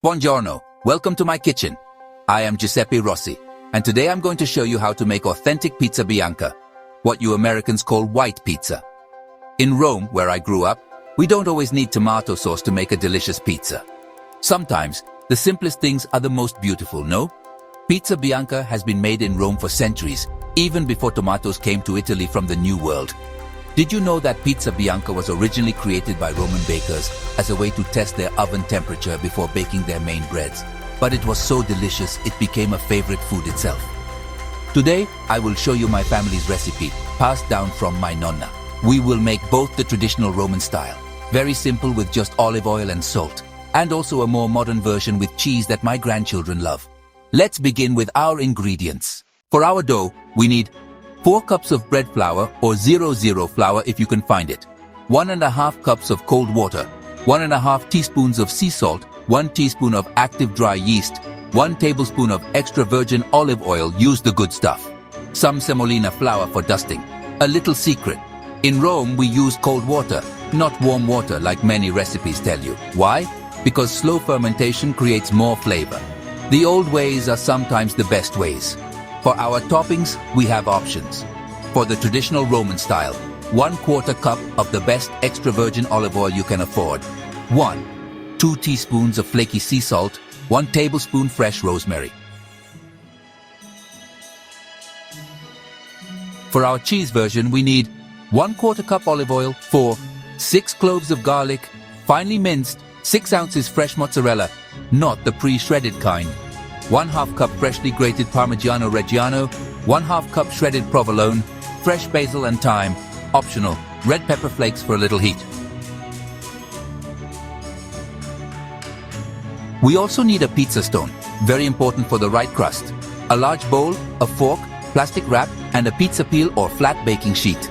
Buongiorno, welcome to my kitchen. I am Giuseppe Rossi, and today I'm going to show you how to make authentic Pizza Bianca, what you Americans call white pizza. In Rome, where I grew up, we don't always need tomato sauce to make a delicious pizza. Sometimes, the simplest things are the most beautiful, no? Pizza Bianca has been made in Rome for centuries, even before tomatoes came to Italy from the New World. Did you know that Pizza Bianca was originally created by Roman bakers as a way to test their oven temperature before baking their main breads? But it was so delicious, it became a favorite food itself. Today, I will show you my family's recipe, passed down from my nonna. We will make both the traditional Roman style, very simple with just olive oil and salt, and also a more modern version with cheese that my grandchildren love. Let's begin with our ingredients. For our dough, we need 4 cups of bread flour or 00 flour if you can find it, 1.5 cups of cold water, 1.5 teaspoons of sea salt, 1 teaspoon of active dry yeast, 1 tablespoon of extra virgin olive oil, use the good stuff, some semolina flour for dusting. A little secret, in Rome we use cold water, not warm water like many recipes tell you. Why? Because slow fermentation creates more flavor. The old ways are sometimes the best ways. For our toppings, we have options. For the traditional Roman style, 1/4 cup of the best extra virgin olive oil you can afford. 2 teaspoons of flaky sea salt, 1 tablespoon fresh rosemary. For our cheese version, we need 1/4 cup olive oil, 6 cloves of garlic, finely minced, 6 ounces fresh mozzarella, not the pre-shredded kind. 1/2 cup freshly grated Parmigiano Reggiano, 1/2 cup shredded provolone, fresh basil and thyme, optional, red pepper flakes for a little heat. We also need a pizza stone, very important for the right crust, a large bowl, a fork, plastic wrap, and a pizza peel or flat baking sheet.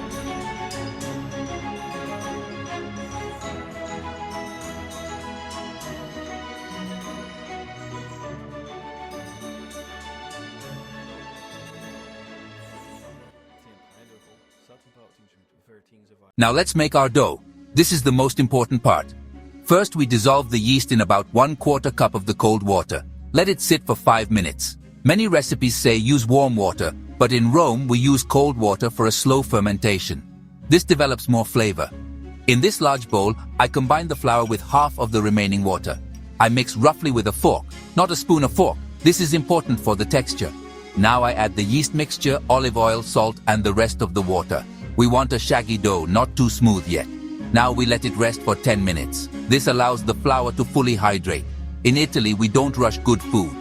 Now let's make our dough. This is the most important part. First, we dissolve the yeast in about 1/4 cup of the cold water. Let it sit for 5 minutes. Many recipes say use warm water, but in Rome we use cold water for a slow fermentation. This develops more flavor. In this large bowl, I combine the flour with half of the remaining water. I mix roughly with a fork, not a spoon or fork. This is important for the texture. Now I add the yeast mixture, olive oil, salt, and the rest of the water. We want a shaggy dough, not too smooth yet. Now we let it rest for 10 minutes. This allows the flour to fully hydrate. In Italy, we don't rush good food.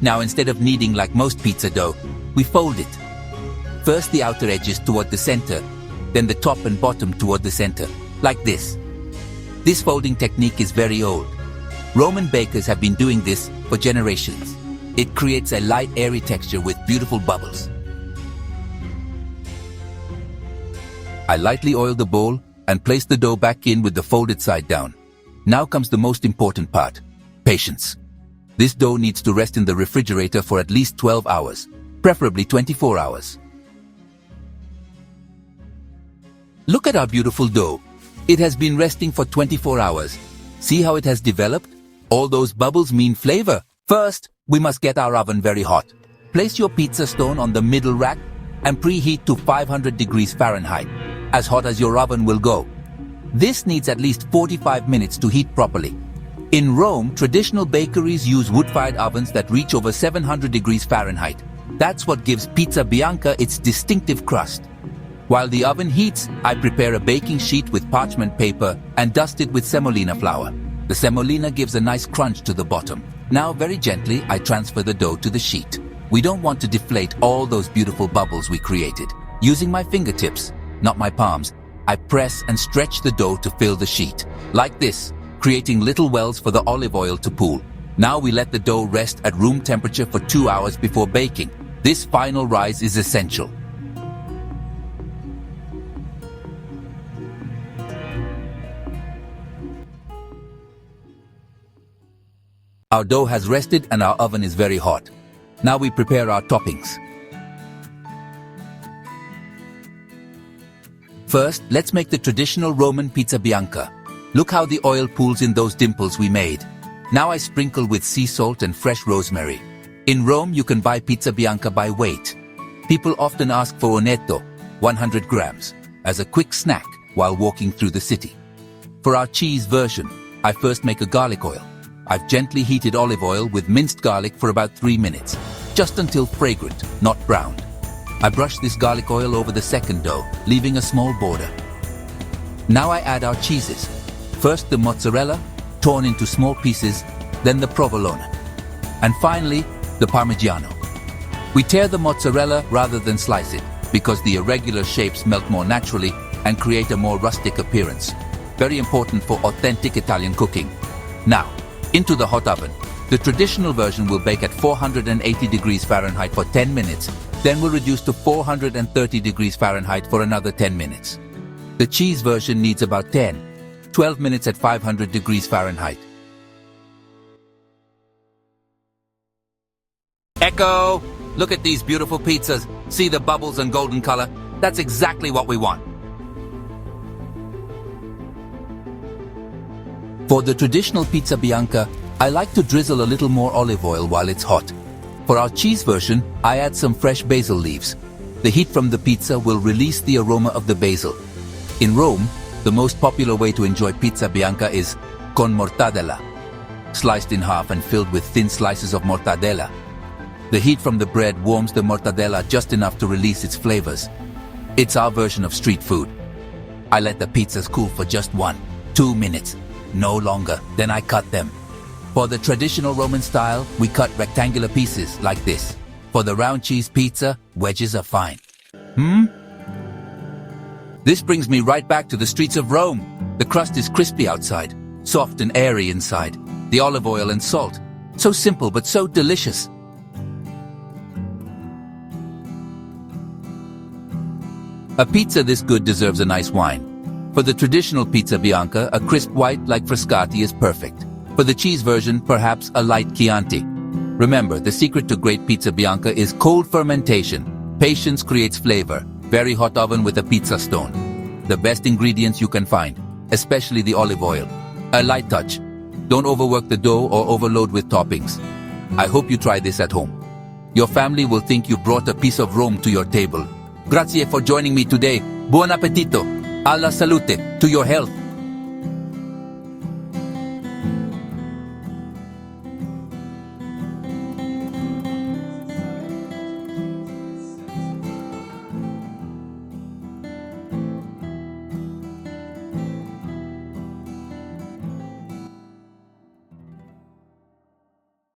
Now instead of kneading like most pizza dough, we fold it. First the outer edges toward the center, then the top and bottom toward the center, like this. This folding technique is very old. Roman bakers have been doing this for generations. It creates a light, airy texture with beautiful bubbles. I lightly oil the bowl and place the dough back in with the folded side down. Now comes the most important part, patience. This dough needs to rest in the refrigerator for at least 12 hours, preferably 24 hours. Look at our beautiful dough. It has been resting for 24 hours. See how it has developed? All those bubbles mean flavor. First, we must get our oven very hot. Place your pizza stone on the middle rack and preheat to 500 degrees Fahrenheit, as hot as your oven will go. This needs at least 45 minutes to heat properly. In Rome, traditional bakeries use wood-fired ovens that reach over 700 degrees Fahrenheit. That's what gives Pizza Bianca its distinctive crust. While the oven heats, I prepare a baking sheet with parchment paper and dust it with semolina flour. The semolina gives a nice crunch to the bottom. Now, very gently, I transfer the dough to the sheet. We don't want to deflate all those beautiful bubbles we created. Using my fingertips, not my palms, I press and stretch the dough to fill the sheet. Like this, creating little wells for the olive oil to pool. Now we let the dough rest at room temperature for 2 hours before baking. This final rise is essential. Our dough has rested and our oven is very hot. Now we prepare our toppings. First, let's make the traditional Roman Pizza Bianca. Look how the oil pools in those dimples we made. Now I sprinkle with sea salt and fresh rosemary. In Rome, you can buy Pizza Bianca by weight. People often ask for Onetto, 100 grams, as a quick snack while walking through the city. For our cheese version, I first make a garlic oil. I've gently heated olive oil with minced garlic for about 3 minutes, just until fragrant, not browned. I brush this garlic oil over the second dough, leaving a small border. Now I add our cheeses. First the mozzarella, torn into small pieces, then the provolone, and finally the parmigiano. We tear the mozzarella rather than slice it, because the irregular shapes melt more naturally and create a more rustic appearance. Very important for authentic Italian cooking. Now, into the hot oven. The traditional version will bake at 480 degrees Fahrenheit for 10 minutes, then will reduce to 430 degrees Fahrenheit for another 10 minutes. The cheese version needs about 12 minutes at 500 degrees Fahrenheit. Echo! Look at these beautiful pizzas. See the bubbles and golden color? That's exactly what we want. For the traditional Pizza Bianca, I like to drizzle a little more olive oil while it's hot. For our cheese version, I add some fresh basil leaves. The heat from the pizza will release the aroma of the basil. In Rome, the most popular way to enjoy Pizza Bianca is con mortadella, sliced in half and filled with thin slices of mortadella. The heat from the bread warms the mortadella just enough to release its flavors. It's our version of street food. I let the pizzas cool for just 1-2 minutes, no longer, then I cut them. For the traditional Roman style, we cut rectangular pieces like this. For the round cheese pizza, wedges are fine. This brings me right back to the streets of Rome. The crust is crispy outside, soft and airy inside. The olive oil and salt. So simple but so delicious. A pizza this good deserves a nice wine. For the traditional Pizza Bianca, a crisp white like Frascati is perfect. For the cheese version, perhaps a light Chianti. Remember, the secret to great Pizza Bianca is cold fermentation. Patience creates flavor. Very hot oven with a pizza stone. The best ingredients you can find, especially the olive oil. A light touch. Don't overwork the dough or overload with toppings. I hope you try this at home. Your family will think you brought a piece of Rome to your table. Grazie for joining me today. Buon appetito. Alla salute. To your health.